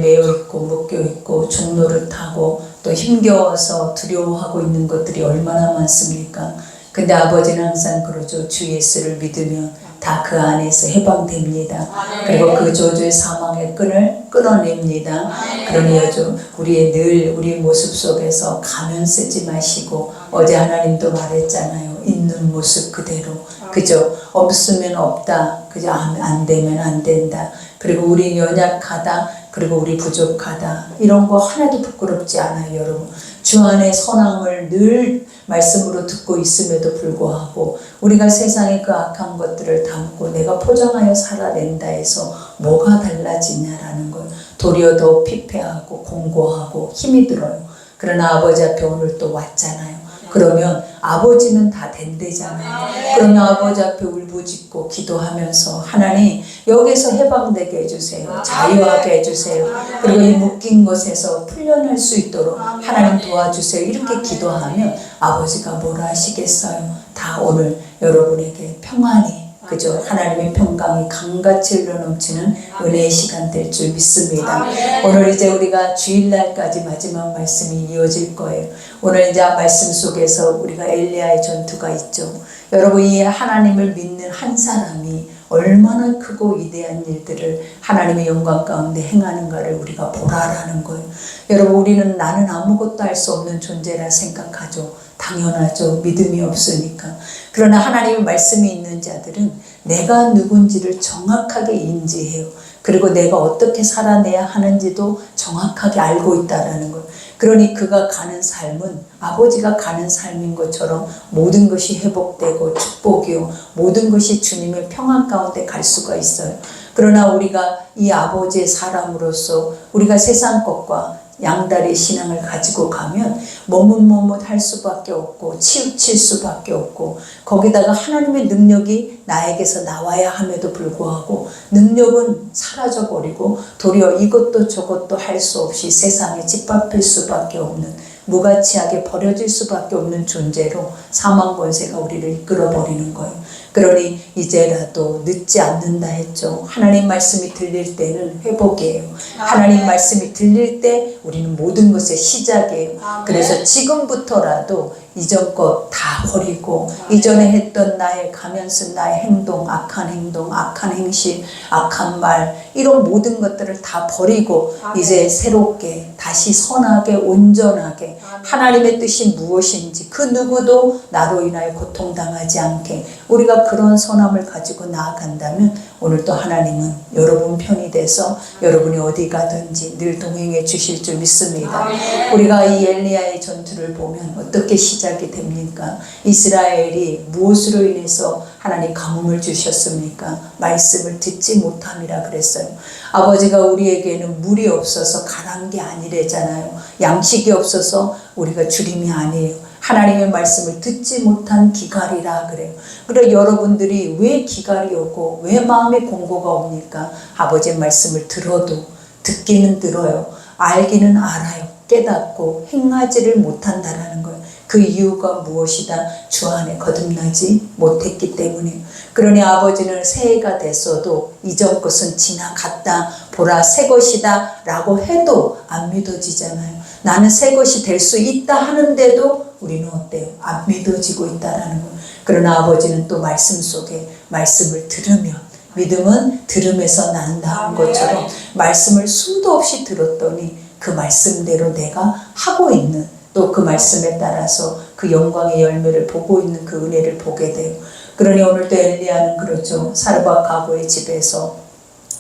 매여 있고 묶여 있고 종로를 타고 또 힘겨워서 두려워하고 있는 것들이 얼마나 많습니까? 근데 아버지는 항상 그러죠. 주 예수를 믿으면 다 그 안에서 해방됩니다. 그리고 그 저주의 사망의 끈을 끊어냅니다. 그러니 요즘 우리 모습 속에서 가면 쓰지 마시고, 어제 하나님도 말했잖아요. 있는 모습 그대로, 그죠? 없으면 없다, 그죠? 안 되면 안 된다. 그리고 우리 연약하다, 그리고 우리 부족하다, 이런 거 하나도 부끄럽지 않아요. 여러분, 주 안에 선함을 늘 말씀으로 듣고 있음에도 불구하고 우리가 세상의 그 악한 것들을 담고 내가 포장하여 살아낸다 해서 뭐가 달라지냐라는 걸, 도리어 더 피폐하고 공고하고 힘이 들어요. 그러나 아버지 앞에 오늘 또 왔잖아요. 그러면 아버지는 다 된대잖아요. 그러면 아버지 앞에 울부짖고 기도하면서 하나님 여기서 해방되게 해주세요. 자유하게 해주세요. 그리고 이 묶인 것에서 풀려날 수 있도록 하나님 도와주세요. 이렇게 기도하면 아버지가 뭐라 하시겠어요? 다 오늘 여러분에게 평안이, 그죠? 하나님의 평강이 강같이 흘러넘치는 은혜의 시간 될 줄 믿습니다. 오늘 이제 우리가 주일날까지 마지막 말씀이 이어질 거예요. 오늘 이제 말씀 속에서 우리가 엘리야의 전투가 있죠. 여러분, 이 하나님을 믿는 한 사람이 얼마나 크고 위대한 일들을 하나님의 영광 가운데 행하는가를 우리가 보라라는 거예요. 여러분, 우리는 나는 아무것도 할 수 없는 존재라 생각하죠. 당연하죠. 믿음이 없으니까. 그러나 하나님의 말씀이 있는 자들은 내가 누군지를 정확하게 인지해요. 그리고 내가 어떻게 살아내야 하는지도 정확하게 알고 있다라는 걸. 그러니 그가 가는 삶은 아버지가 가는 삶인 것처럼 모든 것이 회복되고 축복이요, 모든 것이 주님의 평안 가운데 갈 수가 있어요. 그러나 우리가 이 아버지의 사람으로서 우리가 세상 것과 양다리 신앙을 가지고 가면 머뭇할 수밖에 없고 치우칠 수밖에 없고, 거기다가 하나님의 능력이 나에게서 나와야 함에도 불구하고 능력은 사라져버리고 도리어 이것도 저것도 할 수 없이 세상에 짓밟힐 수밖에 없는, 무가치하게 버려질 수밖에 없는 존재로 사망 권세가 우리를 이끌어버리는 거예요. 그러니 이제라도 늦지 않는다 했죠. 하나님 말씀이 들릴 때는 회복이에요. 하나님 말씀이 들릴 때 우리는 모든 것의 시작이에요. 그래서 지금부터라도 이전 것 다 버리고 이전에 했던 나의 가면 쓴 나의 행동, 악한 행실, 악한 말, 이런 모든 것들을 다 버리고 이제 새롭게 다시 선하게 온전하게 하나님의 뜻이 무엇인지 그 누구도 나로 인하여 고통당하지 않게 우리가 그런 선함을 가지고 나아간다면 오늘도 하나님은 여러분 편이 돼서 여러분이 어디 가든지 늘 동행해 주실 줄 믿습니다. 우리가 이 엘리야의 전투를 보면 어떻게 시작이 됩니까? 이스라엘이 무엇으로 인해서 하나님 가뭄을 주셨습니까? 말씀을 듣지 못함이라 그랬어요. 아버지가 우리에게는 물이 없어서 가난 게 아니래잖아요. 양식이 없어서 우리가 주림이 아니에요. 하나님의 말씀을 듣지 못한 기갈이라 그래요. 그래서 여러분들이 왜 기갈이 오고 왜 마음에 공고가 옵니까? 아버지의 말씀을 들어도, 듣기는 들어요, 알기는 알아요, 깨닫고 행하지를 못한다라는 거예요. 그 이유가 무엇이다? 주 안에 거듭나지 못했기 때문에. 그러니 아버지는 새해가 됐어도 이전 것은 지나갔다, 보라 새 것이다 라고 해도 안 믿어지잖아요. 나는 새 것이 될 수 있다 하는데도 우리는 어때요? 안 믿어지고 있다라는 거예요. 그러나 아버지는 또 말씀 속에 말씀을 들으면, 믿음은 들음에서 난다 한 것처럼 말씀을 수도 없이 들었더니 그 말씀대로 내가 하고 있는, 또 그 말씀에 따라서 그 영광의 열매를 보고 있는 그 은혜를 보게 돼요. 그러니 오늘도 엘리야는 그렇죠. 사르밧 가고의 집에서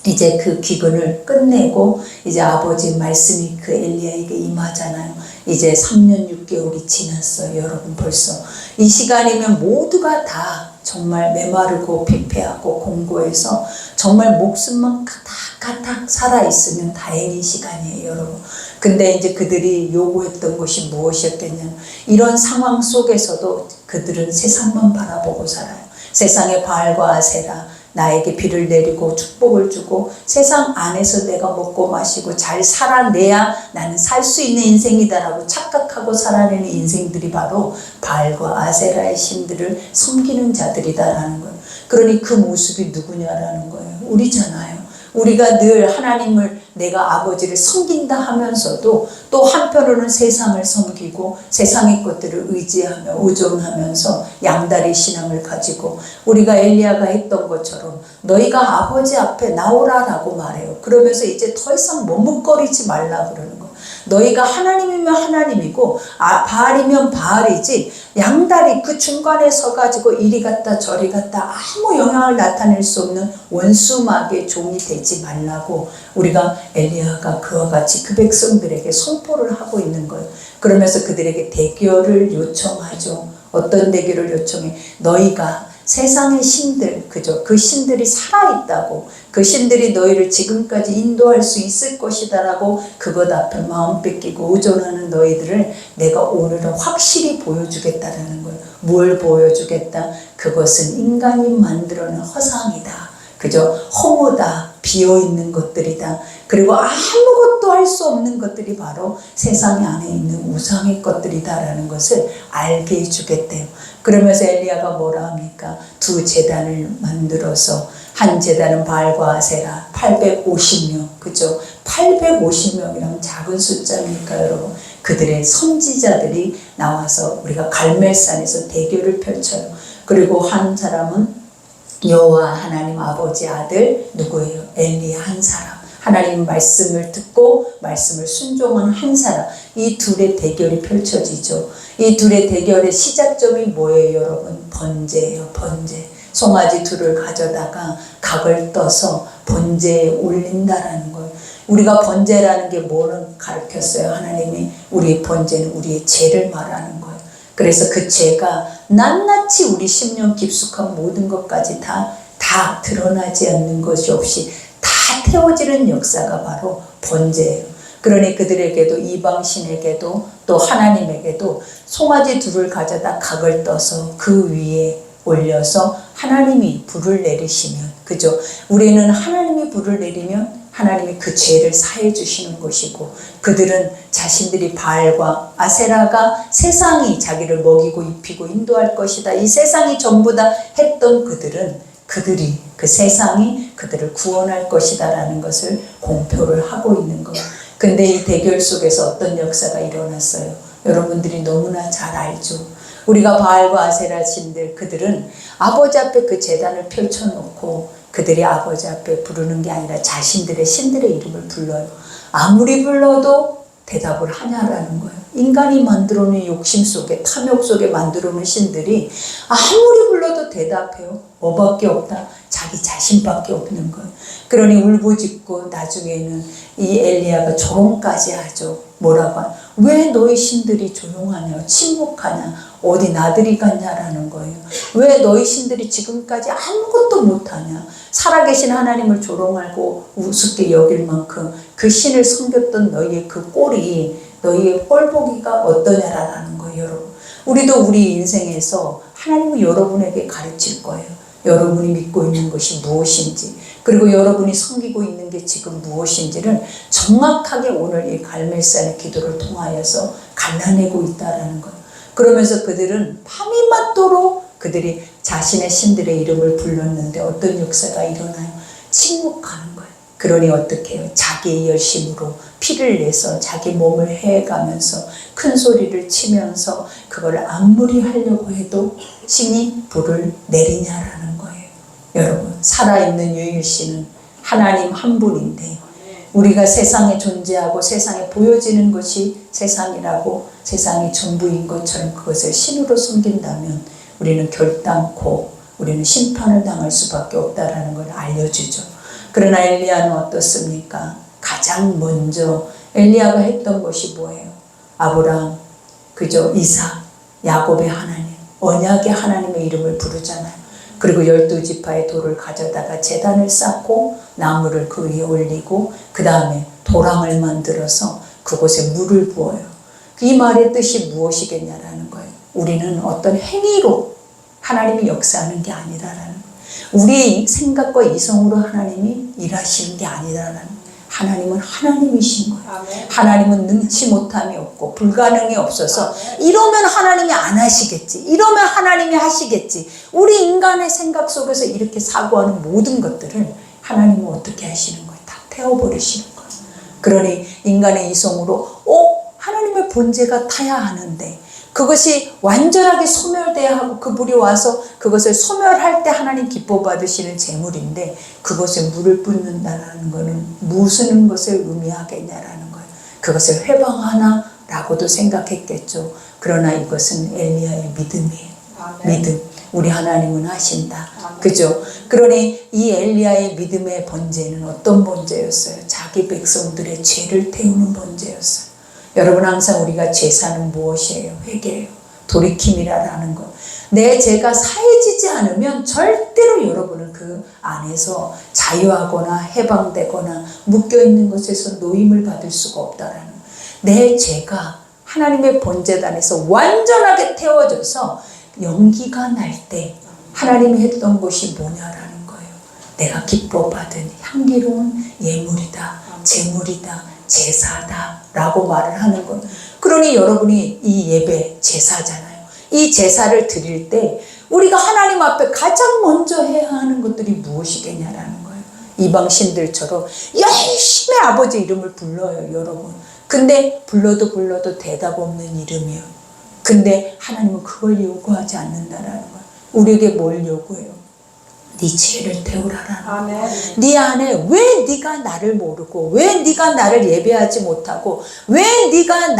이제 그 기근을 끝내고 이제 아버지 말씀이 그 엘리야에게 임하잖아요. 이제 3년 6개월이 지났어요. 여러분, 벌써 이 시간이면 모두가 다 정말 메마르고 피폐하고 공고해서 정말 목숨만 가닥가닥 살아있으면 다행인 시간이에요, 여러분. 근데 이제 그들이 요구했던 것이 무엇이었겠냐, 이런 상황 속에서도 그들은 세상만 바라보고 살아요. 세상의 바알과 아세라, 나에게 비를 내리고 축복을 주고 세상 안에서 내가 먹고 마시고 잘 살아내야 나는 살 수 있는 인생이다라고 착각하고 살아내는 인생들이 바로 바알과 아세라의 신들을 섬기는 자들이다라는 거예요. 그러니 그 모습이 누구냐라는 거예요. 우리잖아요. 우리가 늘 하나님을 내가 아버지를 섬긴다 하면서도 또 한편으로는 세상을 섬기고 세상의 것들을 의지하며 의존하면서 양다리 신앙을 가지고 우리가 엘리야가 했던 것처럼 너희가 아버지 앞에 나오라라고 말해요. 그러면서 이제 더 이상 머뭇거리지 말라 그러는 거예요. 너희가 하나님이면 하나님이고 바알이면 바알이지 양다리 그 중간에 서가지고 이리 갔다 저리 갔다 아무 영향을 나타낼 수 없는 원수막의 종이 되지 말라고 우리가 엘리야가 그와 같이 그 백성들에게 선포를 하고 있는 거예요. 그러면서 그들에게 대결을 요청하죠. 어떤 대결을 요청해? 너희가 세상의 신들, 그죠? 그 신들이 살아있다고, 그 신들이 너희를 지금까지 인도할 수 있을 것이다 라고 그것 앞에 마음 뺏기고 의존하는 너희들을 내가 오늘은 확실히 보여주겠다라는 거예요. 뭘 보여주겠다? 그것은 인간이 만들어낸 허상이다. 그죠? 허무다. 비어있는 것들이다. 그리고 아무것도 할 수 없는 것들이 바로 세상 안에 있는 우상의 것들이다라는 것을 알게 해주겠대요. 그러면서 엘리야가 뭐라 합니까? 두 제단을 만들어서 한 제단은 바알과 아세라 850명, 그죠? 850명이라면 작은 숫자입니까, 여러분? 그들의 선지자들이 나와서 우리가 갈멜산에서 대결을 펼쳐요. 그리고 한 사람은 여호와 하나님 아버지 아들 누구예요? 엘리야 한 사람. 하나님 말씀을 듣고 말씀을 순종한 한 사람. 이 둘의 대결이 펼쳐지죠. 이 둘의 대결의 시작점이 뭐예요, 여러분? 번제예요, 번제. 송아지 둘을 가져다가 각을 떠서 번제에 올린다라는 거예요. 우리가 번제라는 게 뭐를 가르쳤어요? 하나님이 우리의 번제는 우리의 죄를 말하는 거예요. 그래서 그 죄가 낱낱이 우리 심령 깊숙한 모든 것까지 다 드러나지 않는 것이 없이 다 태워지는 역사가 바로 번제예요. 그러니 그들에게도 이방신에게도 또 하나님에게도 송아지 둘을 가져다 각을 떠서 그 위에 올려서 하나님이 불을 내리시면, 그죠? 우리는 하나님이 불을 내리면 하나님이 그 죄를 사해 주시는 것이고, 그들은 자신들이 바알과 아세라가 세상이 자기를 먹이고 입히고 인도할 것이다, 이 세상이 전부 다 했던 그들이 그 세상이 그들을 구원할 것이다 라는 것을 공표를 하고 있는 거예요. 근데 이 대결 속에서 어떤 역사가 일어났어요? 여러분들이 너무나 잘 알죠. 우리가 바알과 아세라 신들, 그들은 아버지 앞에 그 제단을 펼쳐놓고 그들이 아버지 앞에 부르는 게 아니라 자신들의 신들의 이름을 불러요. 아무리 불러도 대답을 하냐라는 거예요. 인간이 만들어놓은 욕심 속에, 탐욕 속에 만들어놓은 신들이 아무리 불러도 대답해요. 뭐밖에 없다? 자기 자신밖에 없는 거예요. 그러니 울부짖고 나중에는 이 엘리야가 조롱까지 하죠. 뭐라고 하냐? 왜 너희 신들이 조용하냐? 침묵하냐? 어디 나들이 갔냐라는 거예요. 왜 너희 신들이 지금까지 아무것도 못하냐? 살아계신 하나님을 조롱하고 우습게 여길 만큼 그 신을 섬겼던 너희의 그 꼴이, 너희의 꼴보기가 어떠냐라는 거예요, 여러분. 우리도 우리 인생에서 하나님은 여러분에게 가르칠 거예요. 여러분이 믿고 있는 것이 무엇인지, 그리고 여러분이 섬기고 있는 게 지금 무엇인지를 정확하게 오늘 이 갈멜산의 기도를 통하여서 갈라내고 있다라는 거예요. 그러면서 그들은 밤이 맞도록 그들이 자신의 신들의 이름을 불렀는데 어떤 역사가 일어나요? 침묵하는 거예요. 그러니 어떻게 해요? 자기의 열심으로 피를 내서 자기 몸을 해가면서 큰 소리를 치면서 그걸 안무리 하려고 해도 신이 불을 내리냐라는 거예요. 여러분, 살아있는 유일신은 하나님 한 분인데 우리가 세상에 존재하고 세상에 보여지는 것이 세상이라고, 세상이 전부인 것처럼 그것을 신으로 섬긴다면 우리는 결단코 우리는 심판을 당할 수밖에 없다라는 걸 알려주죠. 그러나 엘리야는 어떻습니까? 가장 먼저 엘리야가 했던 것이 뭐예요? 아브라함, 그죠? 이삭, 야곱의 하나님, 언약의 하나님의 이름을 부르잖아요. 그리고 12지파의 돌을 가져다가 제단을 쌓고 나무를 그 위에 올리고 그 다음에 도랑을 만들어서 그곳에 물을 부어요. 이 말의 뜻이 무엇이겠냐라는 거예요. 우리는 어떤 행위로 하나님이 역사하는 게 아니라라는 거예요. 우리의 생각과 이성으로 하나님이 일하시는 게 아니라라는 거예요. 하나님은 하나님이신 거예요. 아멘. 하나님은 능치 못함이 없고 불가능이 없어서 아멘. 이러면 하나님이 안 하시겠지, 이러면 하나님이 하시겠지, 우리 인간의 생각 속에서 이렇게 사고하는 모든 것들을 하나님은 어떻게 하시는 거예요? 다 태워버리시는 거예요. 그러니 인간의 이성으로 하나님의 본체가 타야 하는데 그것이 완전하게 소멸돼야 하고 그 불이 와서 그것을 소멸할 때 하나님 기뻐 받으시는 제물인데 그것에 물을 붓는다는 것은 무슨 것을 의미하겠냐라는 거예요. 그것을 회방하나라고도 생각했겠죠. 그러나 이것은 엘리야의 믿음이에요. 믿음. 우리 하나님은 하신다. 그죠? 그러니 이 엘리야의 믿음의 번제는 어떤 번제였어요? 자기 백성들의 죄를 태우는 번제였어요. 여러분 항상 우리가 제사는 무엇이에요? 회개예요. 돌이킴이라는 것. 내 죄가 사해지지 않으면 절대로 여러분은 그 안에서 자유하거나 해방되거나 묶여있는 것에서 노임을 받을 수가 없다라는 거예요. 내 죄가 하나님의 번제단에서 완전하게 태워져서 연기가 날 때 하나님이 했던 것이 뭐냐라는 거예요. 내가 기뻐 받은 향기로운 예물이다, 제물이다, 제사다 라고 말을 하는 거예요. 그러니 여러분이 이 예배 제사잖아요. 이 제사를 드릴 때 우리가 하나님 앞에 가장 먼저 해야 하는 것들이 무엇이겠냐라는 거예요. 이방신들처럼 열심히 아버지 이름을 불러요, 여러분. 근데 불러도 대답 없는 이름이에요. 근데 하나님은 그걸 요구하지 않는다라는 거예요. 우리에게 뭘 요구해요? 네 죄를 태우라라는 거예요. 네 안에 왜 네가 나를 모르고 왜 네가 나를 예배하지 못하고 왜 네가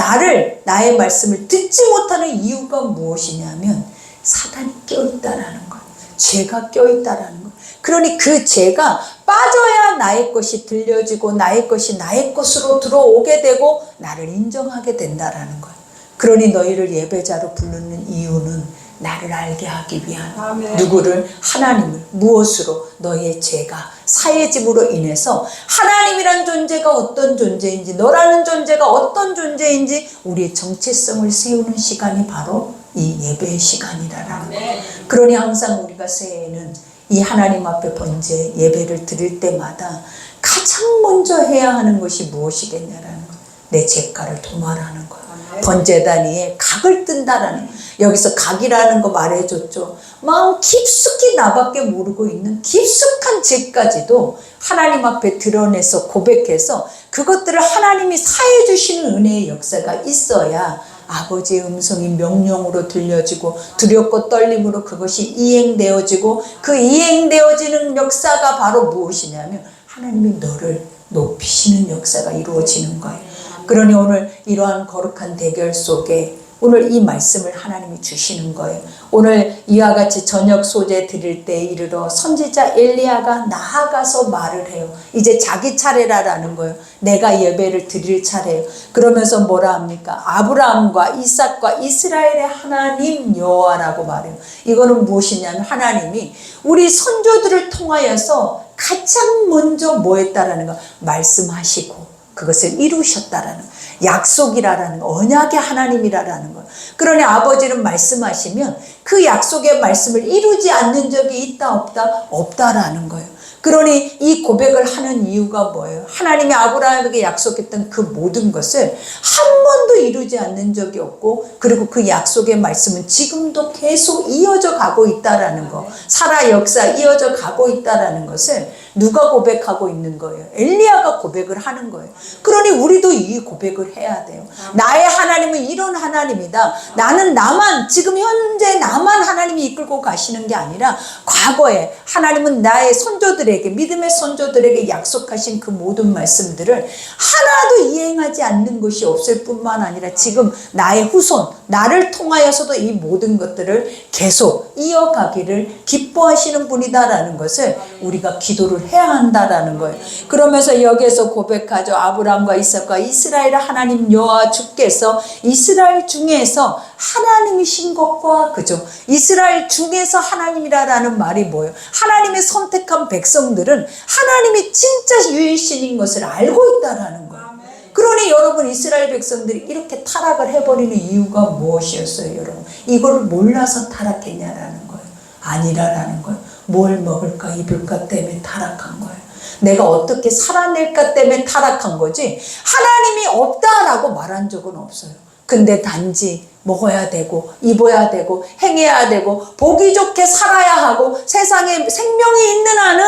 나의 말씀을 듣지 못하는 이유가 무엇이냐면 사단이 껴있다라는 거예요. 죄가 껴있다라는 거예요. 그러니 그 죄가 빠져야 나의 것이 들려지고 나의 것이 나의 것으로 들어오게 되고 나를 인정하게 된다라는 거예요. 그러니 너희를 예배자로 부르는 이유는 나를 알게 하기 위한 누구를? 하나님을. 무엇으로? 너희의 죄가 사해짐으로 인해서 하나님이란 존재가 어떤 존재인지 너라는 존재가 어떤 존재인지 우리의 정체성을 세우는 시간이 바로 이 예배의 시간이라는 거예요. 그러니 항상 우리가 새해에는 이 하나님 앞에 번제 예배를 드릴 때마다 가장 먼저 해야 하는 것이 무엇이겠냐라는 거예요. 내 죄가를 도말하는 거예요. 번제단 위에 각을 뜬다라는, 여기서 각이라는 거 말해줬죠. 마음 깊숙이 나밖에 모르고 있는 깊숙한 죄까지도 하나님 앞에 드러내서 고백해서 그것들을 하나님이 사해 주시는 은혜의 역사가 있어야 아버지의 음성이 명령으로 들려지고 두렵고 떨림으로 그것이 이행되어지고 그 이행되어지는 역사가 바로 무엇이냐면 하나님이 너를 높이시는 역사가 이루어지는 거예요. 그러니 오늘 이러한 거룩한 대결 속에 오늘 이 말씀을 하나님이 주시는 거예요. 오늘 이와 같이 저녁 소재 드릴 때 이르러 선지자 엘리야가 나아가서 말을 해요. 이제 자기 차례라는 거예요. 내가 예배를 드릴 차례예요. 그러면서 뭐라 합니까? 아브라함과 이삭과 이스라엘의 하나님 여호와라고 말해요. 이거는 무엇이냐면 하나님이 우리 선조들을 통하여서 가장 먼저 뭐 했다라는 거, 말씀하시고 그것을 이루셨다라는 거예요. 약속이라는 거, 언약의 하나님이라는 거예요. 그러니 아버지는 말씀하시면 그 약속의 말씀을 이루지 않는 적이 있다 없다? 없다라는 거예요. 그러니 이 고백을 하는 이유가 뭐예요? 하나님이 아브라함에게 약속했던 그 모든 것을 한 번도 이루지 않는 적이 없고 그리고 그 약속의 말씀은 지금도 계속 이어져 가고 있다라는 거, 살아 역사 이어져 가고 있다라는 것을 누가 고백하고 있는 거예요? 엘리야가 고백을 하는 거예요. 그러니 우리도 이 고백을 해야 돼요. 나의 하나님은 이런 하나님이다. 나는 나만, 지금 현재 나만 하나님이 이끌고 가시는 게 아니라 과거에 하나님은 나의 선조들에게, 믿음의 선조들에게 약속하신 그 모든 말씀들을 하나도 이행하지 않는 것이 없을 뿐만 아니라 지금 나의 후손, 나를 통하여서도 이 모든 것들을 계속 이어가기를 기뻐하시는 분이다라는 것을 우리가 기도를 해야 한다라는 거예요. 그러면서 여기에서 고백하죠. 아브라함과 이삭과 이스라엘의 하나님 여호와 주께서 이스라엘 중에서 하나님이신 것과, 그죠? 이스라엘 중에서 하나님이라는 말이 뭐예요? 하나님의 선택한 백성들은 하나님이 진짜 유일신인 것을 알고 있다라는 거예요. 그러니 여러분, 이스라엘 백성들이 이렇게 타락을 해버리는 이유가 무엇이었어요, 여러분? 이걸 몰라서 타락했냐라는 거예요. 아니라라는 거예요. 뭘 먹을까 입을까 때문에 타락한 거예요. 내가 어떻게 살아낼까 때문에 타락한 거지 하나님이 없다라고 말한 적은 없어요. 근데 단지 먹어야 되고 입어야 되고 행해야 되고 보기 좋게 살아야 하고 세상에 생명이 있는 한은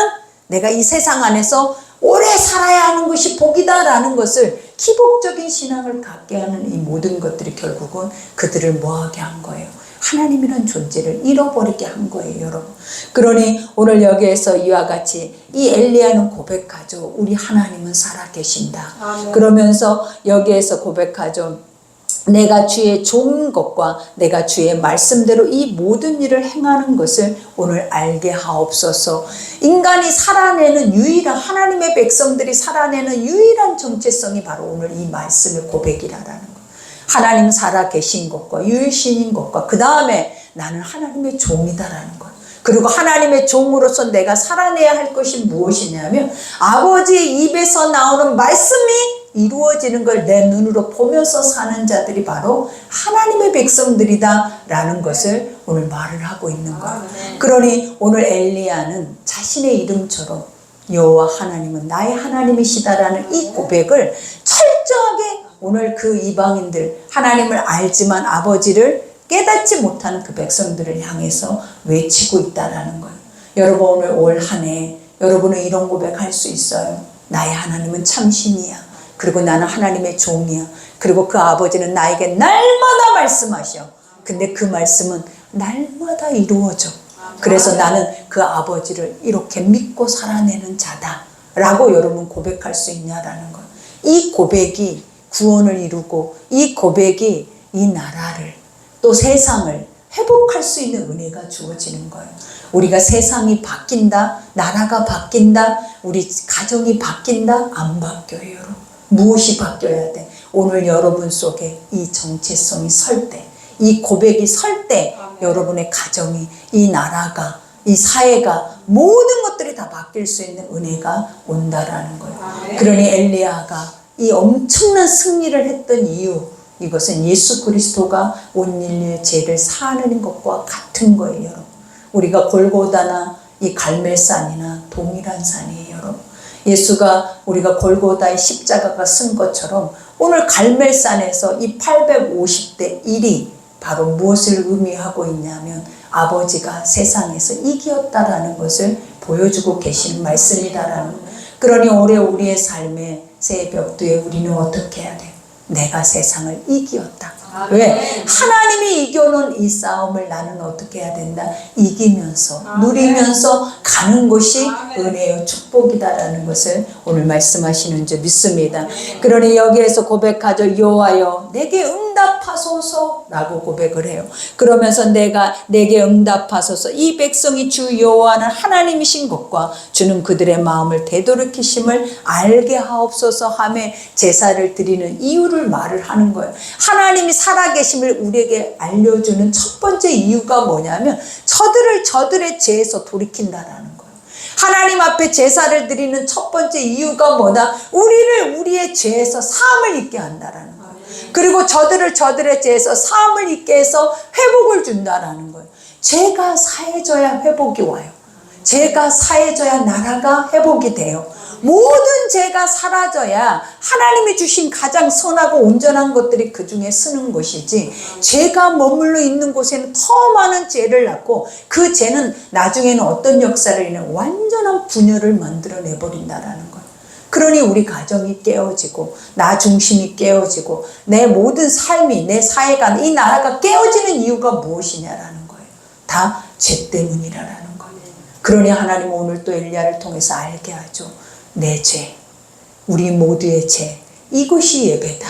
내가 이 세상 안에서 오래 살아야 하는 것이 복이다라는 것을 기복적인 신앙을 갖게 하는 이 모든 것들이 결국은 그들을 뭐하게 한 거예요? 하나님이라는 존재를 잃어버리게 한 거예요, 여러분. 그러니 오늘 여기에서 이와 같이 이 엘리야는 고백하죠. 우리 하나님은 살아계신다. 아멘. 그러면서 여기에서 고백하죠. 내가 주의 좋은 것과 내가 주의 말씀대로 이 모든 일을 행하는 것을 오늘 알게 하옵소서. 인간이 살아내는 유일한, 하나님의 백성들이 살아내는 유일한 정체성이 바로 오늘 이 말씀의 고백이라는 것. 하나님 살아계신 것과 유일신인 것과 그 다음에 나는 하나님의 종이다라는 것. 그리고 하나님의 종으로서 내가 살아내야 할 것이 무엇이냐면 아버지의 입에서 나오는 말씀이 이루어지는 걸 내 눈으로 보면서 사는 자들이 바로 하나님의 백성들이다 라는 것을 오늘 말을 하고 있는 거예요. 그러니 오늘 엘리야는 자신의 이름처럼 여호와 하나님은 나의 하나님이시다라는 이 고백을 철저하게 오늘 그 이방인들, 하나님을 알지만 아버지를 깨닫지 못하는 그 백성들을 향해서 외치고 있다라는 거예요. 여러분 오늘 올 한 해 여러분은 이런 고백할 수 있어요. 나의 하나님은 참신이야. 그리고 나는 하나님의 종이야. 그리고 그 아버지는 나에게 날마다 말씀하셔. 근데 그 말씀은 날마다 이루어져. 그래서 나는 그 아버지를 이렇게 믿고 살아내는 자다 라고 여러분 고백할 수 있냐라는 거예요. 이 고백이 구원을 이루고 이 고백이 이 나라를 또 세상을 회복할 수 있는 은혜가 주어지는 거예요. 우리가 세상이 바뀐다, 나라가 바뀐다, 우리 가정이 바뀐다, 안 바뀌어요, 여러분. 무엇이 바뀌어야 돼? 오늘 여러분 속에 이 정체성이 설 때, 이 고백이 설 때 여러분의 가정이, 이 나라가, 이 사회가 모든 것들이 다 바뀔 수 있는 은혜가 온다라는 거예요. 그러니 엘리야가 이 엄청난 승리를 했던 이유, 이것은 예수 그리스도가 온 인류의 죄를 사하는 것과 같은 거예요, 여러분. 우리가 골고다나 이 갈멜산이나 동일한 산이에요, 여러분. 예수가 우리가 골고다의 십자가가 쓴 것처럼 오늘 갈멜산에서 이 850대 1이 바로 무엇을 의미하고 있냐면 아버지가 세상에서 이기었다라는 것을 보여주고 계시는 말씀이다라는 거예요. 그러니 올해 우리의 삶의 새벽도에 우리는 어떻게 해야 돼요? 내가 세상을 이기었다. 왜? 하나님이 이겨놓은 이 싸움을 나는 어떻게 해야 된다? 이기면서 누리면서 가는 것이 은혜요 축복이다라는 것을 오늘 말씀하시는 줄 믿습니다. 그러니 여기에서 고백하죠. 여호와여 내게 응답하소서라고 고백을 해요. 그러면서 내게 응답하소서. 이 백성이 주 여호와는 하나님이신 것과 주는 그들의 마음을 되돌이키심을 알게 하옵소서 하며 제사를 드리는 이유를 말을 하는 거예요. 하나님이 살아계심을 우리에게 알려주는 첫 번째 이유가 뭐냐면 저들의 죄에서 돌이킨다라는 거예요. 하나님 앞에 제사를 드리는 첫 번째 이유가 뭐다? 우리를 우리의 죄에서 사함을 입게 한다라는 거예요. 그리고 저들의 죄에서 사함을 입게 해서 회복을 준다라는 거예요. 죄가 사해져야 회복이 와요. 죄가 사해져야 나라가 회복이 돼요. 모든 죄가 사라져야 하나님이 주신 가장 선하고 온전한 것들이 그 중에 쓰는 것이지, 죄가 머물러 있는 곳에는 더 많은 죄를 낳고 그 죄는 나중에는 어떤 역사를 일으키는 완전한 분열을 만들어내버린다라는 거예요. 그러니 우리 가정이 깨어지고 나 중심이 깨어지고 내 모든 삶이, 내 사회가, 이 나라가 깨어지는 이유가 무엇이냐라는 거예요. 다 죄 때문이라는 거예요. 그러니 하나님은 오늘 또 엘리야를 통해서 알게 하죠. 내 죄, 우리 모두의 죄, 이것이 예배다.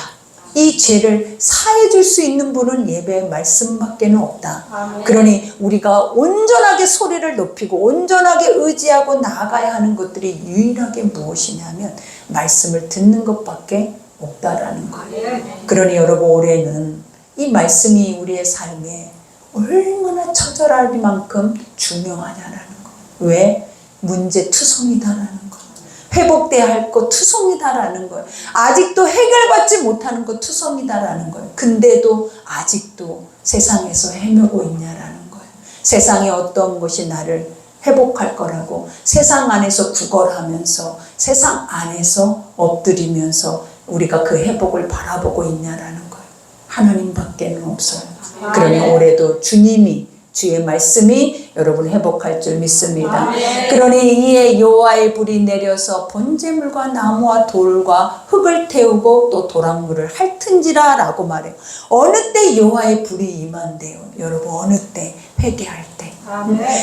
이 죄를 사해 줄 수 있는 분은 예배의 말씀밖에는 없다. 아멘. 그러니 우리가 온전하게 소리를 높이고 온전하게 의지하고 나아가야 하는 것들이 유일하게 무엇이냐면 말씀을 듣는 것밖에 없다라는 거예요. 그러니 여러분 올해는 이 말씀이 우리의 삶에 얼마나 처절할 만큼 중요하냐라는 거예요. 왜? 문제투성이다라는 거예요. 회복돼야 할 것 투성이다라는 거예요. 아직도 해결받지 못하는 것 투성이다라는 거예요. 근데도 아직도 세상에서 헤매고 있냐라는 거예요. 세상에 어떤 것이 나를 회복할 거라고 세상 안에서 구걸하면서 세상 안에서 엎드리면서 우리가 그 회복을 바라보고 있냐라는 거예요. 하나님밖에는 없어요. 그러니 올해도 주님이 주의 말씀이 여러분 회복할 줄 믿습니다. 그러니 이에 여호와의 불이 내려서 번제물과 나무와 돌과 흙을 태우고 또 도랑물을 핥은지라 라고 말해요. 어느 때 여호와의 불이 임한대요. 여러분 어느 때? 회개할 때.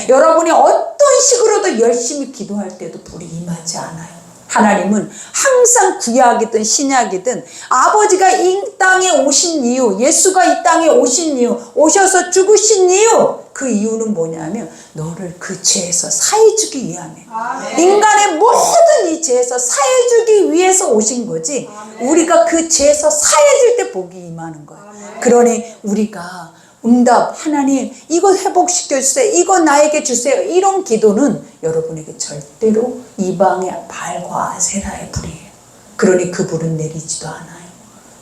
여러분이 어떤 식으로도 열심히 기도할 때도 불이 임하지 않아요. 하나님은 항상 구약이든 신약이든 아버지가 이 땅에 오신 이유, 예수가 이 땅에 오신 이유, 오셔서 죽으신 이유, 그 이유는 뭐냐면 너를 그 죄에서 사해주기 위함이에요. 인간의 모든 이 죄에서 사해주기 위해서 오신 거지. 우리가 그 죄에서 사해질 때 복이 임하는 거예요. 그러니 우리가 응답, 하나님 이거 회복시켜 주세요, 이거 나에게 주세요, 이런 기도는 여러분에게 절대로 이방의 발과 아세라의 불이에요. 그러니 그 불은 내리지도 않아요.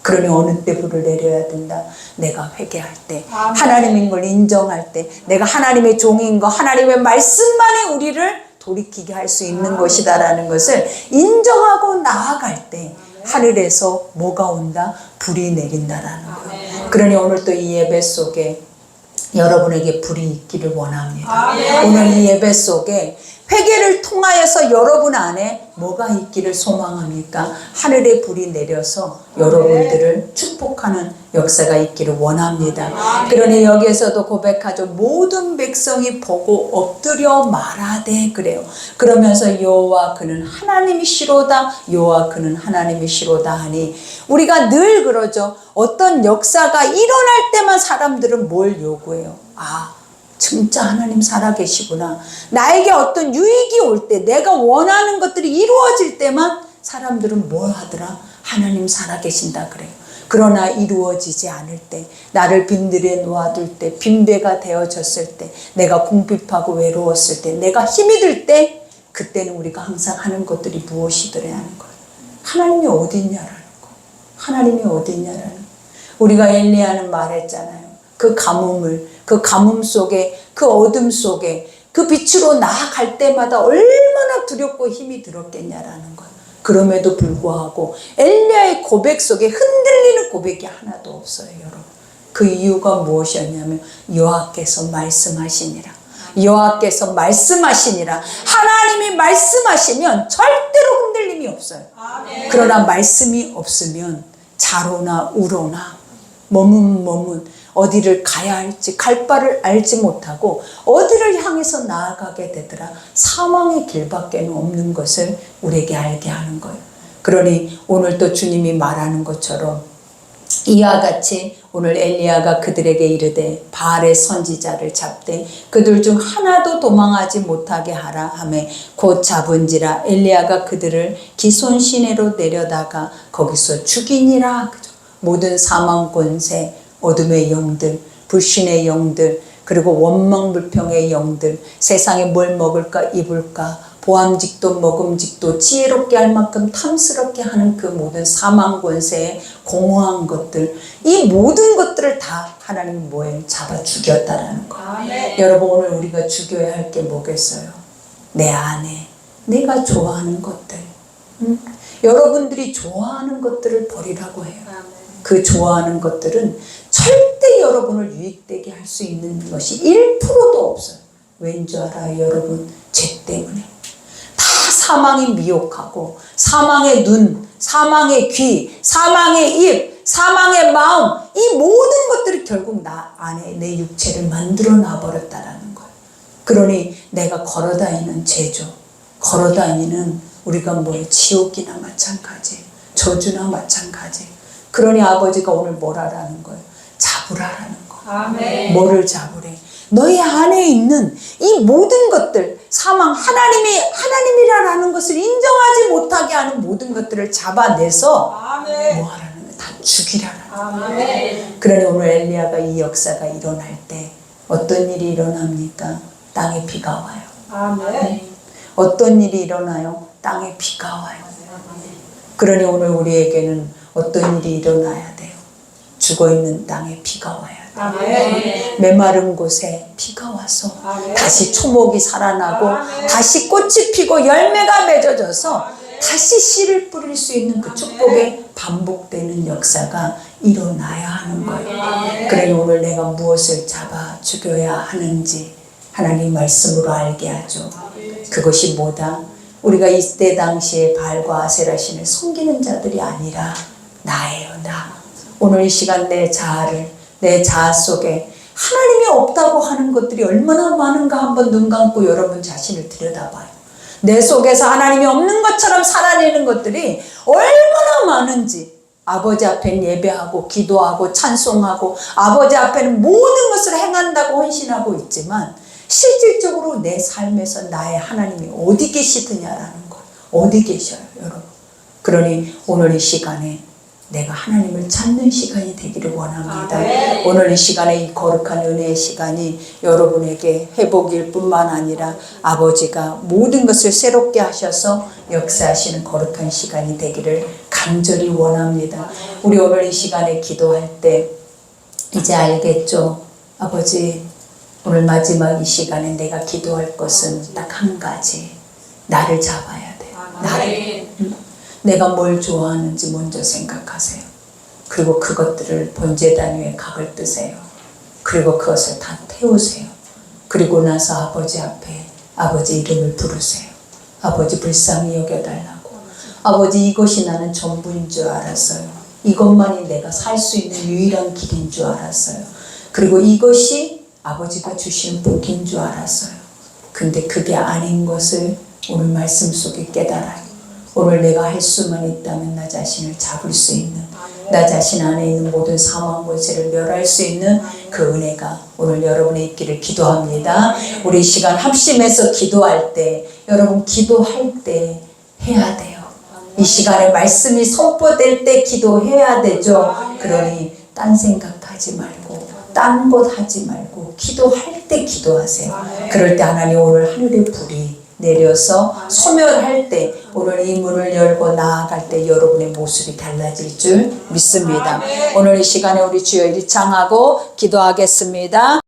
그러니 어느 때 불을 내려야 된다? 내가 회개할 때, 하나님인 걸 인정할 때, 내가 하나님의 종인 거, 하나님의 말씀만이 우리를 돌이키게 할 수 있는 것이다라는 것을 인정하고 나아갈 때 하늘에서 뭐가 온다? 불이 내린다라는 거예요. 그러니 오늘 또 이 예배 속에 여러분에게 불이 있기를 원합니다. 오늘 이 예배 속에 회개를 통하여서 여러분 안에 뭐가 있기를 소망합니까? 하늘의 불이 내려서 여러분들을 축복하는 역사가 있기를 원합니다. 그러니 여기에서도 고백하죠. 모든 백성이 보고 엎드려 말하되 그래요. 그러면서 여호와 그는 하나님이시로다, 여호와 그는 하나님이시로다 하니 우리가 늘 그러죠. 어떤 역사가 일어날 때만 사람들은 뭘 요구해요? 진짜 하나님 살아계시구나. 나에게 어떤 유익이 올 때, 내가 원하는 것들이 이루어질 때만 사람들은 뭘 하더라? 하나님 살아계신다 그래요. 그러나 이루어지지 않을 때, 나를 빈들에 놓아둘 때, 빈대가 되어졌을 때, 내가 궁핍하고 외로웠을 때, 내가 힘이 들 때, 그때는 우리가 항상 하는 것들이 무엇이더라는 거예요. 하나님이 어디 있냐라는 거. 하나님이 어디 있냐라는 거. 우리가 엘리야는 말했잖아요. 그 가뭄 속에, 그 어둠 속에 그 빛으로 나아갈 때마다 얼마나 두렵고 힘이 들었겠냐라는 거예요. 그럼에도 불구하고 엘리야의 고백 속에 흔들리는 고백이 하나도 없어요, 여러분. 그 이유가 무엇이었냐면 여호와께서 말씀하시니라. 여호와께서 말씀하시니라. 하나님이 말씀하시면 절대로 흔들림이 없어요. 그러나 말씀이 없으면 자로나 우로나 머문 어디를 가야 할지 갈 바를 알지 못하고 어디를 향해서 나아가게 되더라. 사망의 길밖에 없는 것을 우리에게 알게 하는 거예요. 그러니 오늘 또 주님이 말하는 것처럼 이와 같이 오늘 엘리야가 그들에게 이르되 바알의 선지자를 잡되 그들 중 하나도 도망하지 못하게 하라 하매 곧 잡은지라. 엘리야가 그들을 기손 시내로 내려다가 거기서 죽이니라. 모든 사망 권세, 어둠의 영들, 불신의 영들, 그리고 원망불평의 영들, 세상에 뭘 먹을까 입을까, 보암직도 먹음직도 지혜롭게 할 만큼 탐스럽게 하는 그 모든 사망 권세의 공허한 것들, 이 모든 것들을 다 하나님이 뭐예요? 잡아 죽였다라는 거예요. 여러분 오늘 우리가 죽여야 할 게 뭐겠어요? 내 안에 내가 좋아하는 것들, 여러분들이 좋아하는 것들을 버리라고 해요. 그 좋아하는 것들은 절대 여러분을 유익되게 할 수 있는 것이 1%도 없어요. 왠지 알아요, 여러분? 죄 때문에. 다 사망이 미혹하고 사망의 눈, 사망의 귀, 사망의 입, 사망의 마음, 이 모든 것들이 결국 나 안에 내 육체를 만들어 놔버렸다라는 거예요. 그러니 내가 걸어다니는 죄죠. 걸어다니는 우리가 뭐예요? 지옥이나 마찬가지, 저주나 마찬가지. 그러니 아버지가 오늘 뭐라라는 거예요? 잡으라라는 거예요. 아멘. 뭐를 잡으래? 너희 안에 있는 이 모든 것들, 사망, 하나님이라는 것을 인정하지 못하게 하는 모든 것들을 잡아내서 아멘. 뭐 하라는 거예요? 다 죽이라는 거예요. 그러니 오늘 엘리야가 이 역사가 일어날 때 어떤 일이 일어납니까? 땅에 비가 와요. 아멘. 어떤 일이 일어나요? 땅에 비가 와요. 그러니 오늘 우리에게는 어떤 일이 일어나야 돼요? 죽어있는 땅에 비가 와야 돼요. 아멘. 메마른 곳에 비가 와서 아멘. 다시 초목이 살아나고 아멘. 다시 꽃이 피고 열매가 맺어져서 아멘. 다시 씨를 뿌릴 수 있는 그 축복의 반복되는 역사가 일어나야 하는 거예요. 그러니 오늘 내가 무엇을 잡아 죽여야 하는지 하나님 말씀으로 알게 하죠. 그것이 뭐다? 우리가 이때 당시에 바알과 아세라 신을 섬기는 자들이 아니라 나예요. 나. 오늘 이 시간 내 자아 속에 하나님이 없다고 하는 것들이 얼마나 많은가 한번 눈 감고 여러분 자신을 들여다봐요. 내 속에서 하나님이 없는 것처럼 살아내는 것들이 얼마나 많은지. 아버지 앞에 예배하고 기도하고 찬송하고 아버지 앞에는 모든 것을 행한다고 헌신하고 있지만 실질적으로 내 삶에서 나의 하나님이 어디 계시느냐라는 거. 어디 계셔요, 여러분. 그러니 오늘 이 시간에 내가 하나님을 찾는 시간이 되기를 원합니다. 오늘 이 시간에 이 거룩한 은혜의 시간이 여러분에게 회복일 뿐만 아니라 아버지가 모든 것을 새롭게 하셔서 역사하시는 거룩한 시간이 되기를 간절히 원합니다. 우리 오늘 이 시간에 기도할 때 이제 알겠죠? 아버지, 오늘 마지막 이 시간에 내가 기도할 것은 딱 한 가지. 나를 잡아야 돼. 나를. 내가 뭘 좋아하는지 먼저 생각하세요. 그리고 그것들을 번제단 위에 각을 뜨세요. 그리고 그것을 다 태우세요. 그리고 나서 아버지 앞에 아버지 이름을 부르세요. 아버지 불쌍히 여겨달라고. 아버지, 이것이 나는 전부인 줄 알았어요. 이것만이 내가 살 수 있는 유일한 길인 줄 알았어요. 그리고 이것이 아버지가 주시는 복인 줄 알았어요. 근데 그게 아닌 것을 오늘 말씀 속에 깨달아요. 오늘 내가 할 수만 있다면 나 자신을 잡을 수 있는, 나 자신 안에 있는 모든 사망 권세를 멸할 수 있는 그 은혜가 오늘 여러분에 있기를 기도합니다. 우리 시간 합심해서 기도할 때, 여러분 기도할 때 해야 돼요. 이 시간에 말씀이 선포될 때 기도해야 되죠. 그러니 딴 생각하지 말고 딴 것 하지 말고 기도할 때 기도하세요. 그럴 때 하나님 오늘 하늘의 불이 내려서 소멸할 때 오늘 이 문을 열고 나아갈 때 여러분의 모습이 달라질 줄 믿습니다. 오늘 이 시간에 우리 주여 일창하고 기도하겠습니다.